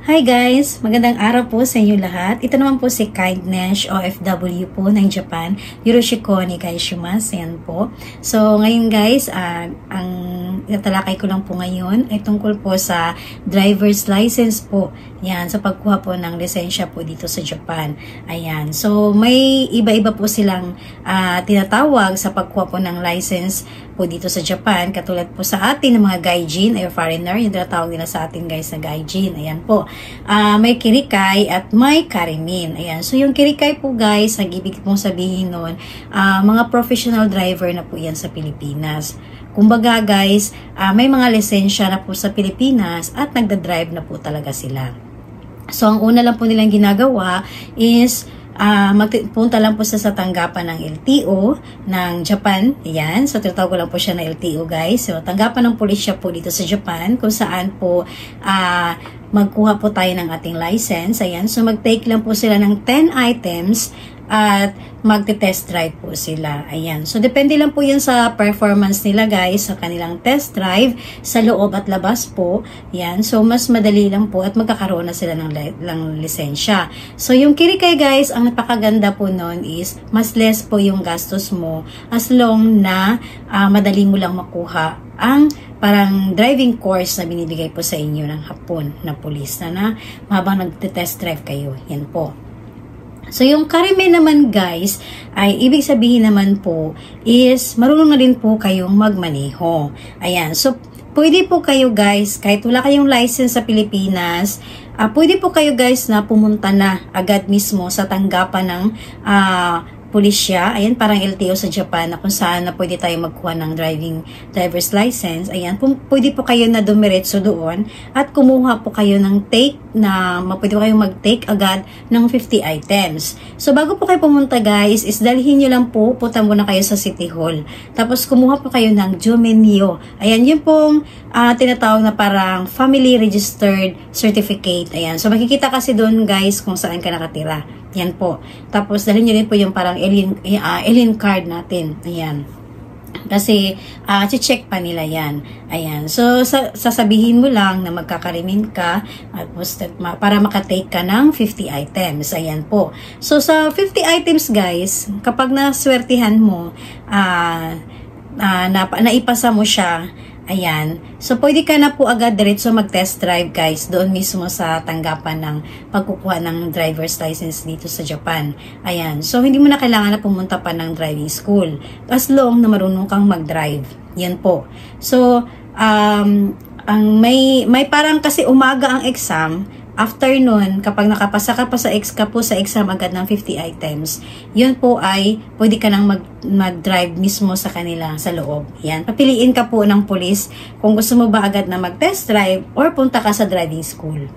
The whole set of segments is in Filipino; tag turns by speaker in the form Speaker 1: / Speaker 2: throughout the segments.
Speaker 1: Hi guys! Magandang araw po sa inyo lahat. Ito naman po si Kindness, OFW po ng Japan. Yoroshiku onegaishimasu. Ayan po. So ngayon guys, ang natalakay ko lang po ngayon ay tungkol po sa driver's license po. Yan, sa pagkuha po ng lisensya po dito sa Japan. Ayan. So may iba-iba po silang tinatawag sa pagkuha po ng license po dito sa Japan. Katulad po sa atin ng mga gaijin ay foreigner, yung tinatawag nila sa atin guys na gaijin. Ayan po. May kirikay at may karimin. Ayan. So yung kirikay po guys, nag-ibig pong sabihin nun, mga professional driver na po yan sa Pilipinas. Kumbaga guys, may mga lisensya na po sa Pilipinas at nagda-drive na po talaga sila. So ang una lang po nilang ginagawa is magpunta lang po sa tanggapan ng LTO ng Japan. Ayan. So tinatawag ko lang po siya na LTO guys. So tanggapan ng pulisya po dito sa Japan kung saan po magkuha po tayo ng ating license. Ayan. So mag-take lang po sila ng 10 items at magte-test drive po sila. Ayan. So, depende lang po yan sa performance nila guys, sa kanilang test drive, sa loob at labas po. Ayan. So, mas madali lang po at magkakaroon na sila ng lisensya. So, yung kirikay guys, ang napakaganda po nun is, mas less po yung gastos mo as long na madali mo lang makuha ang parang driving course na binibigay po sa inyo ng hapon na pulis na habang nagte-test drive kayo. Yan po. So, yung karime naman guys, ay ibig sabihin naman po is marunong na din po kayong magmaneho. Ayan. So, pwede po kayo guys, kahit wala kayong license sa Pilipinas, pwede po kayo guys na pumunta na agad mismo sa tanggapan ng pulisya. Ayan, parang LTO sa Japan na kung saan na pwede tayo magkuha ng driver's license. Ayan, pwede po kayo na dumiretso doon at kumuha po kayo ng take na pwede po kayong mag-take agad ng 50 items. So, bago po kayo pumunta guys, is dalhin nyo lang po, punta muna kayo sa City Hall. Tapos, kumuha po kayo ng Jomenyo. Ayan, yun pong tinatawag na parang Family Registered Certificate. Ayan, so makikita kasi doon guys kung saan ka nakatira. Yan po. Tapos, dalhin nyo rin po yung parang alien card natin. Ayan. Kasi, check pa nila yan. Ayan. So, sasabihin mo lang na magkakarimin ka para makatake ka ng 50 items. Ayan po. So, sa 50 items, guys, kapag naswertihan mo, naipasa mo siya, ayan. So, pwede ka na po agad diretso mag-test drive, guys, doon mismo sa tanggapan ng pagkukuha ng driver's license dito sa Japan. Ayan. So, hindi mo na kailangan na pumunta pa ng driving school. As long na marunong kang mag-drive. Yan po. So, may parang kasi umaga ang exam. After nun, kapag nakapasa ka pa sa exam agad ng 50 items, yun po ay pwede ka nang mag-drive mismo sa kanila sa loob. Yan. Papiliin ka po ng police kung gusto mo ba agad na mag-test drive or punta ka sa driving school.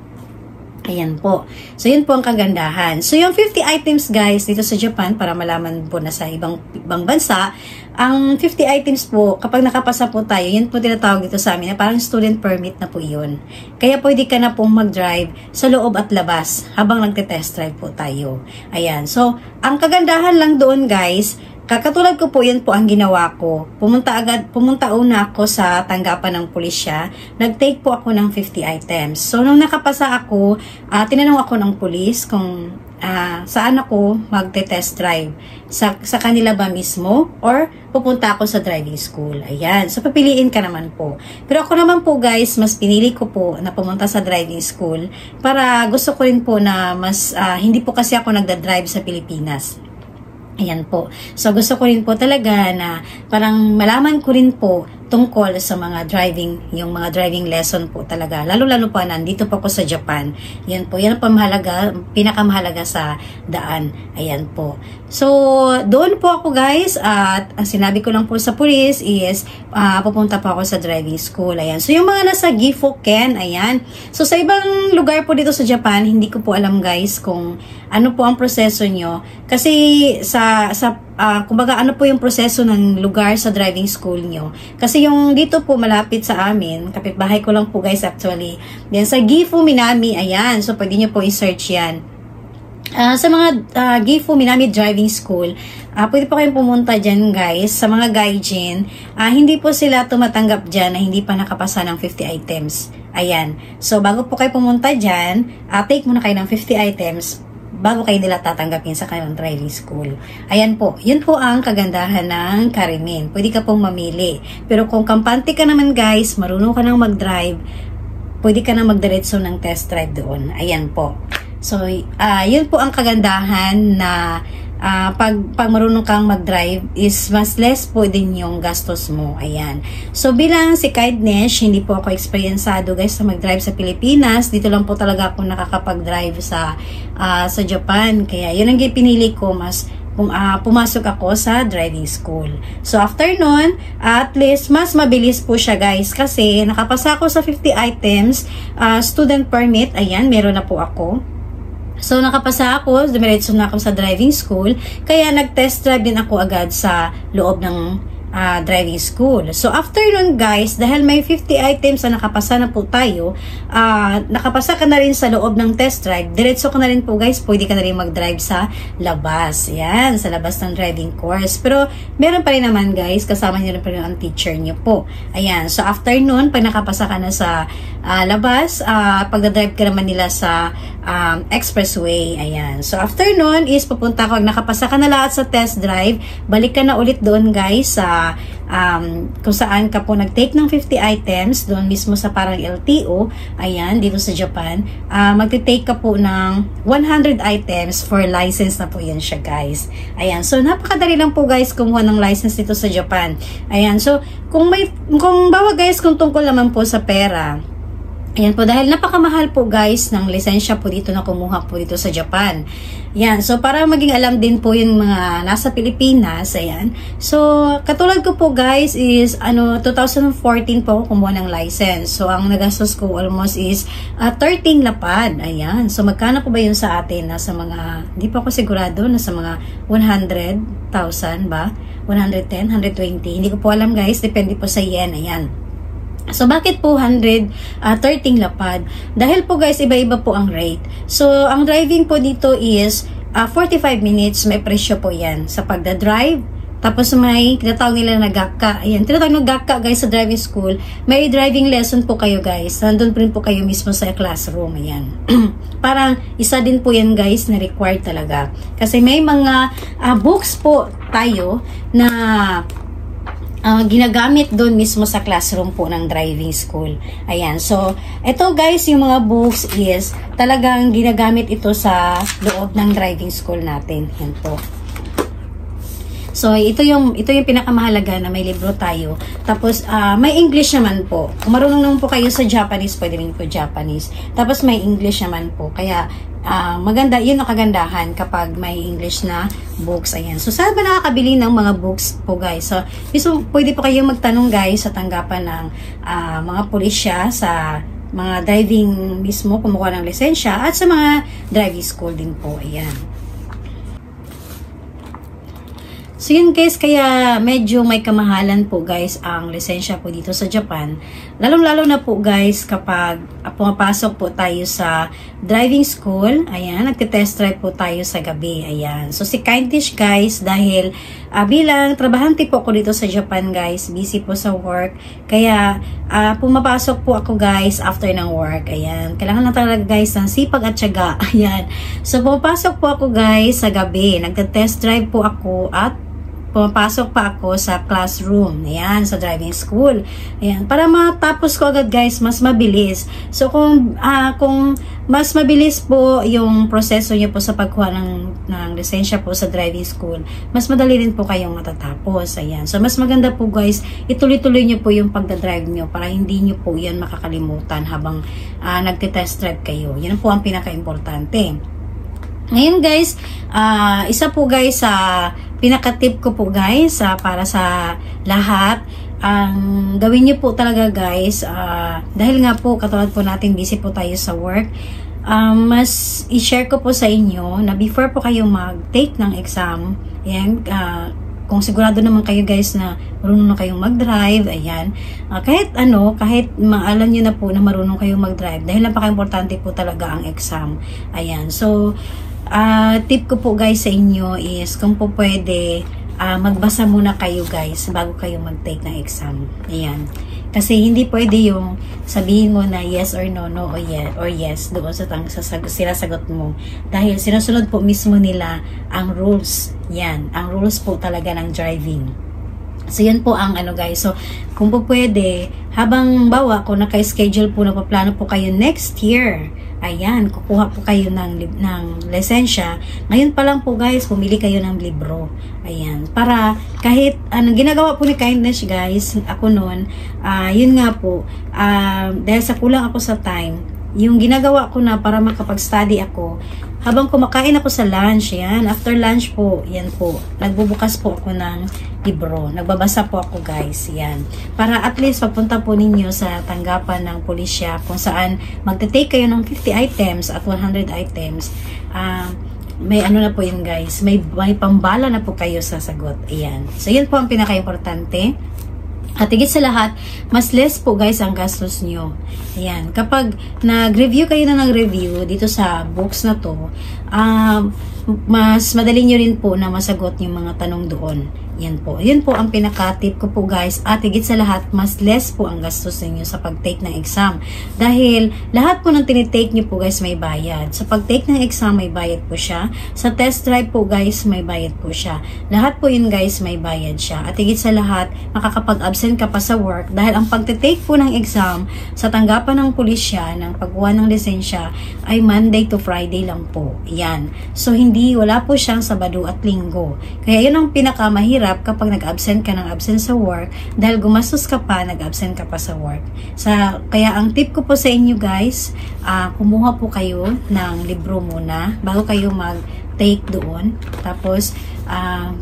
Speaker 1: Ayan po. So, yun po ang kagandahan. So, yung 50 items, guys, dito sa Japan, para malaman po na sa ibang bansa, ang 50 items po, kapag nakapasa po tayo, yun po tinatawag dito sa amin, na parang student permit na po yun. Kaya pwede ka na pong mag-drive sa loob at labas habang nagte-test drive po tayo. Ayan. So, ang kagandahan lang doon, guys, kakatulad ko po, yan po ang ginawa ko. Pumunta una ako sa tanggapan ng pulisya. Nag-take po ako ng 50 items. So, nung nakapasa ako, tinanong ako ng pulis kung saan ako magte-test drive. Sa kanila ba mismo? Or pupunta ako sa driving school. Ayan. So, papiliin ka naman po. Pero ako naman po guys, mas pinili ko po na pumunta sa driving school para gusto ko rin po na mas, hindi po kasi ako nagda-drive sa Pilipinas. Ayan po. So, gusto ko rin po talaga na parang malaman ko rin po tungkol sa mga yung mga driving lesson po talaga. Lalo-lalo po nandito po ako sa Japan. Yan po. Yan po pinakamahalaga sa daan. Ayan po. So, doon po ako guys at ang sinabi ko lang po sa police is pupunta po ako sa driving school. Ayan. So, yung mga nasa Gifu-ken, ayan. So, sa ibang lugar po dito sa Japan, hindi ko po alam guys kung ano po ang proseso nyo. Kasi kumbaga ano po yung proseso ng lugar sa driving school nyo. Kasi yung dito po malapit sa amin, kapitbahay ko lang po guys actually. Then sa Gifu Minami, ayan. So pwede nyo po i-search yan. Sa mga Gifu Minami Driving School, pwede po kayong pumunta dyan guys. Sa mga gaijin, hindi po sila tumatanggap dyan na hindi pa nakapasa ng 50 items. Ayan. So, bago po kayo pumunta dyan, take muna kayo ng 50 items bago kayo nila tatanggapin sa kanilang driving school. Ayan po. Yun po ang kagandahan ng Karimin. Pwede ka pong mamili. Pero kung kampante ka naman guys, marunong ka nang mag-drive, pwede ka nang magdiretso ng test drive doon. Ayan po. So, yun po ang kagandahan na pag marunong kang mag-drive is mas less po din yung gastos mo. Ayan. So, bilang si Kindness, hindi po ako eksperyensado guys sa mag-drive sa Pilipinas. Dito lang po talaga ako nakakapag-drive sa Japan. Kaya, yun ang pinili ko, mas pumasok ako sa driving school. So, after nun, at least, mas mabilis po siya guys. Kasi, nakapasa ako sa 50 items, student permit, ayan, meron na po ako. So, nakapasa ako, dumiretso na ako sa driving school, kaya nag-test drive din ako agad sa loob ng driving school. So, after nun guys, dahil may 50 items na nakapasa na po tayo, nakapasa ka na rin sa loob ng test drive, diretso ka na rin po guys, pwede ka na rin mag-drive sa labas. Yan, sa labas ng driving course. Pero, meron pa rin naman guys, kasama niyo rin pa rin ang teacher niyo po. Ayan, so after nun, pag nakapasa ka na sa labas, pagdadrive ka naman nila sa expressway. Ayan. So, after nun is pupunta ko, nakapasa ka na lahat sa test drive, balik ka na ulit doon guys sa kung saan ka po nag-take ng 50 items, doon mismo sa parang LTO, ayan, dito sa Japan, magte-take ka po ng 100 items for license na po yan siya guys. Ayan. So, napakadali lang po guys kumuha ng license dito sa Japan. Ayan. So, kung bawa guys, kung tungkol naman po sa pera, ayan po, dahil napakamahal po guys ng lisensya po dito na kumuha po dito sa Japan. Yan, so para maging alam din po yung mga nasa Pilipinas, ayan. So, katulad ko po guys is, 2014 po ako kumuha ng license. So, ang nagastos ko almost is 13 lapad. Ayan, so magkano po ba yun sa atin? Nasa mga, hindi pa ako sigurado, nasa mga 100,000 ba? 110, 120. Hindi ko po alam guys, depende po sa yen, ayan. So, bakit po 113 lapad? Dahil po guys, iba-iba po ang rate. So, ang driving po dito is 45 minutes, may presyo po yan sa pagdadrive. Tapos may tinatawag nila na GAKA. Ayan, tinatawag na GAKA guys sa driving school. May driving lesson po kayo guys. Nandun po rin po kayo mismo sa classroom. Ayan. Parang isa din po yan guys na required talaga. Kasi may mga books po tayo na ginagamit doon mismo sa classroom po ng driving school. Ayan. So, ito guys, yung mga books is talagang ginagamit ito sa loob ng driving school natin. Yan po. So, ito yung pinakamahalaga na may libro tayo. Tapos, may English naman po. Kung marunong naman po kayo sa Japanese, pwede rin po Japanese. Tapos, may English naman po. Kaya, maganda, yun ang kagandahan kapag may English na books. Ayan. So, saan ba nakakabili ng mga books po, guys? So, pwede po kayong magtanong, guys, sa tanggapan ng mga pulisya sa mga driving mismo, kumukuha ng lisensya, at sa mga driving school din po. Ayan. So yun guys, kaya medyo may kamahalan po guys ang lisensya po dito sa Japan. Lalong-lalo na po guys kapag pumapasok po tayo sa driving school. Ayan, nagte-test drive po tayo sa gabi. Ayan. So si Kindness guys, dahil bilang trabahante po ako dito sa Japan guys, busy po sa work. Kaya pumapasok po ako guys after ng work. Ayan. Kailangan lang talaga guys ng sipag at tiyaga. Ayan. So pumapasok po ako guys sa gabi. Nagte-test drive po ako at pumapasok pa ako sa classroom. Ayan, sa driving school. Ayan, para matapos ko agad guys, mas mabilis. So, kung mas mabilis po yung proseso niyo po sa pagkuha ng lisensya po sa driving school, mas madali rin po kayong matatapos. Ayan. So, mas maganda po guys, ituloy-tuloy niyo po yung pagdadrive niyo para hindi niyo po yan makakalimutan habang nagte-test drive kayo. Yan po ang pinaka-importante. Ngayon guys, isa po guys sa pinaka-tip ko po guys para sa lahat, gawin niyo po talaga guys, dahil nga po katulad po natin busy po tayo sa work, mas i-share ko po sa inyo na before po kayo mag-take ng exam, ayan, kung sigurado naman kayo guys na marunong na kayong mag-drive, ayan, kahit alam nyo na po na marunong kayong mag-drive, dahil napaka-importante po talaga ang exam. Ayan, so tip ko po guys sa inyo is kung po pwede, magbasa muna kayo guys bago kayo mag-take ng exam. Ayan. Kasi hindi pwede yung sabihin mo na yes or no, no or yes doon sa sagot mo. Dahil sinusunod po mismo nila ang rules. Yan, ang rules po talaga ng driving. So, yan po ang ano guys. So, kung po pwede, habang bawa, kung naka-schedule po, nagpaplano po kayo next year, ayan, kukuha po kayo ng lisensya. Ngayon pa lang po guys, pumili kayo ng libro. Ayan, para kahit anong ginagawa po ni Kindness guys, ako noon, yun nga po, dahil sa kulang ako sa time, yung ginagawa ko na para makapag-study ako, habang kumakain ako sa lunch, yan, after lunch po, yan po, nagbubukas po ako ng libro, nagbabasa po ako guys, yan, para at least papunta po ninyo sa tanggapan ng pulisya kung saan magte-take kayo ng 50 items at 100 items, may ano na po yun guys, may pambala na po kayo sa sagot, ayan, so yun po ang pinaka-importante. At higit sa lahat, mas less po guys ang gastos nyo. Ayan. Kapag nag-review kayo na nag-review dito sa books na to, mas madali nyo rin po na masagot yung mga tanong doon. Yan po. Yun po ang pinaka-tip ko po guys. At higit sa lahat, mas less po ang gastos ninyo sa pag-take ng exam. Dahil lahat po ng tinitake nyo po guys may bayad. Sa pag-take ng exam may bayad po siya. Sa test drive po guys may bayad po siya. Lahat po yun guys may bayad siya. At higit sa lahat, makakapag-absent ka pa sa work dahil ang pag-take po ng exam sa tanggapan ng pulisya ng pagkuha ng lisensya ay Monday to Friday lang po. Yan. So wala po siyang Sabado at Linggo. Kaya yun ang pinakamahirap kapag nag-absent ka ng absent sa work dahil gumastos ka pa, nag-absent ka pa sa work. Kaya ang tip ko po sa inyo guys, kumuha po kayo ng libro muna bago kayo mag-take doon. Tapos,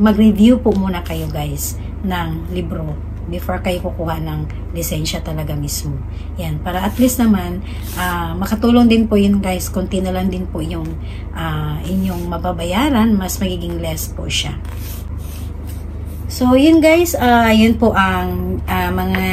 Speaker 1: mag-review po muna kayo guys ng libro before kayo kukuha ng lisensya talaga mismo. Yan, para at least naman, makatulong din po yun guys, konti na lang din po yung inyong mababayaran, mas magiging less po siya. So, yun guys, yun po ang mga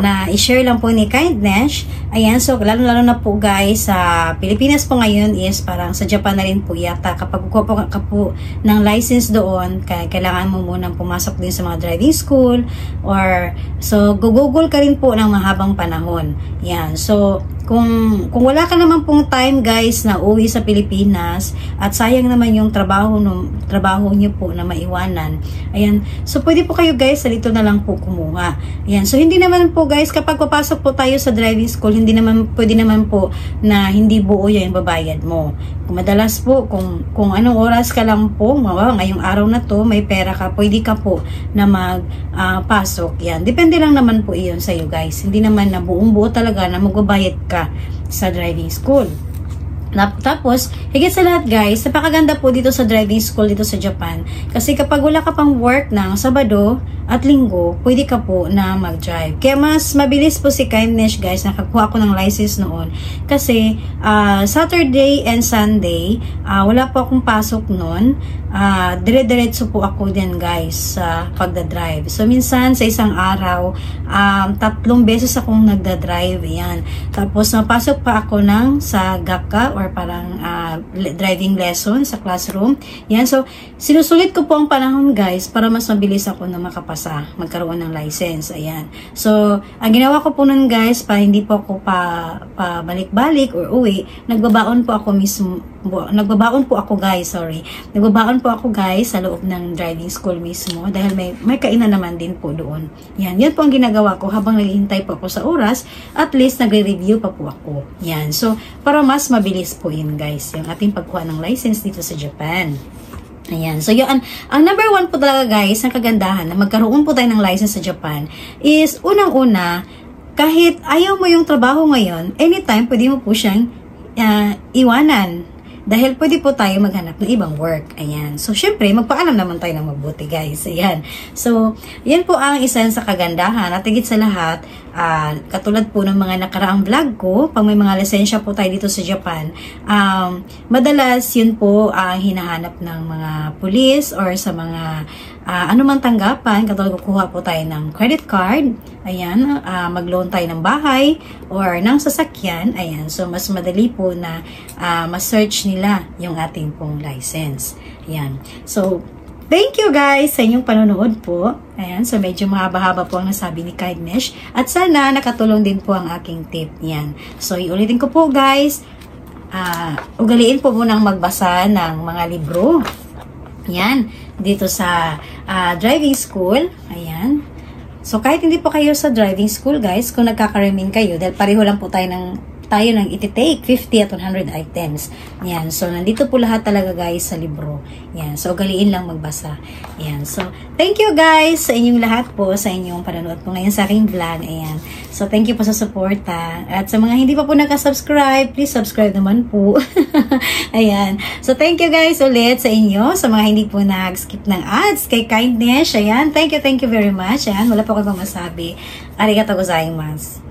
Speaker 1: na i-share lang po ni Kindness. Ayan, so lalo-lalo na po guys, sa Pilipinas po ngayon is parang sa Japan na rin po yata. Kapag kukuha ka po ng license doon, kailangan mo munang pumasok din sa mga driving school or so google ka rin po ng mahabang panahon. Yan, so kung wala ka naman pong time guys na uwi sa Pilipinas at sayang naman yung trabaho nyo po na maiwanan, ayan, so pwede po kayo guys sa dito na lang po kumuha. Ayan, so hindi naman po guys, kapag papasok po tayo sa driving school, pwede naman po na hindi buo yung babayad mo. Kung madalas po, kung anong oras ka lang po, ngayong araw na to, may pera ka, pwede ka po na magpasok. Yan, depende lang naman po iyon sa iyo guys. Hindi naman na buong buo talaga na magbabayad ka sa driving school. Tapos, higit sa lahat guys, napakaganda po dito sa driving school dito sa Japan. Kasi kapag wala ka pang work ng Sabado at Linggo, pwede ka po na mag-drive. Kaya mas mabilis po si Kindness guys, nakakuha ko ng license noon. Kasi, Saturday and Sunday, wala po akong pasok noon. Dire-diretso po ako din guys sa pagdadrive. So, minsan sa isang araw, 3 beses akong nagdadrive. Yan. Tapos, napasok pa ako sa GAKA or parang driving lesson sa classroom. Yan. So, sinusulit ko po ang panahon guys para mas mabilis ako na makapasa, magkaroon ng license. Ayan. So, ang ginawa ko po nun guys, para hindi po ako balik-balik or uwi, nagbabaon po ako guys sa loob ng driving school mismo dahil may kainan naman din po doon. Yan po ang ginagawa ko habang naghihintay po ako sa oras, at least nagre-review pa po ako. Yan. So, para mas mabilis po yun guys, yung ating pagkuha ng license dito sa Japan. Ayan. So, yun, ang number 1 po talaga guys, ang kagandahan na magkaroon po tayo ng license sa Japan is, unang-una, kahit ayaw mo yung trabaho ngayon, anytime pwede mo po siyang iwanan. Dahil pwede po tayo maghanap ng ibang work. Ayan. So, syempre, magpaalam naman tayo ng mabuti, guys. Ayan. So, yan po ang isa sa kagandahan. At higit sa lahat, katulad po ng mga nakaraang vlog ko, pag may mga lisensya po tayo dito sa Japan, madalas yun po ang hinahanap ng mga police or sa mga anumang tanggapan. Katulad kukuha po tayo ng credit card. Ayan. Mag-loan tayo ng bahay or ng sasakyan. Ayan. So, mas madali po na ma-search nila yung ating pong license. Ayan. So, thank you guys sa inyong panonood po. Ayan, so medyo mahaba-haba po ang nasabi ni Kindness. At sana nakatulong din po ang aking tip. Yan. So, iulitin ko po guys. Ugaliin po munang magbasa ng mga libro. Yan. Dito sa driving school. Ayan. So, kahit hindi po kayo sa driving school guys, kung nagkakaramin kayo, dahil pareho lang po tayo ng iti-take 50 at 100 items. Yan. So, nandito po lahat talaga guys sa libro. Yan. So, ugaliin lang magbasa. Yan. So, thank you guys sa inyong lahat po sa inyong panonood po ngayon sa aking vlog. Ayan. So, thank you po sa suporta. At sa mga hindi pa po nakasubscribe, please subscribe naman po. Ayan. So, thank you guys ulit sa inyo. Sa mga hindi po nag-skip ng ads kay Kindness. Ayan. Thank you very much. Ayan. Wala po kayo masabi. Arigatou gozaimasu.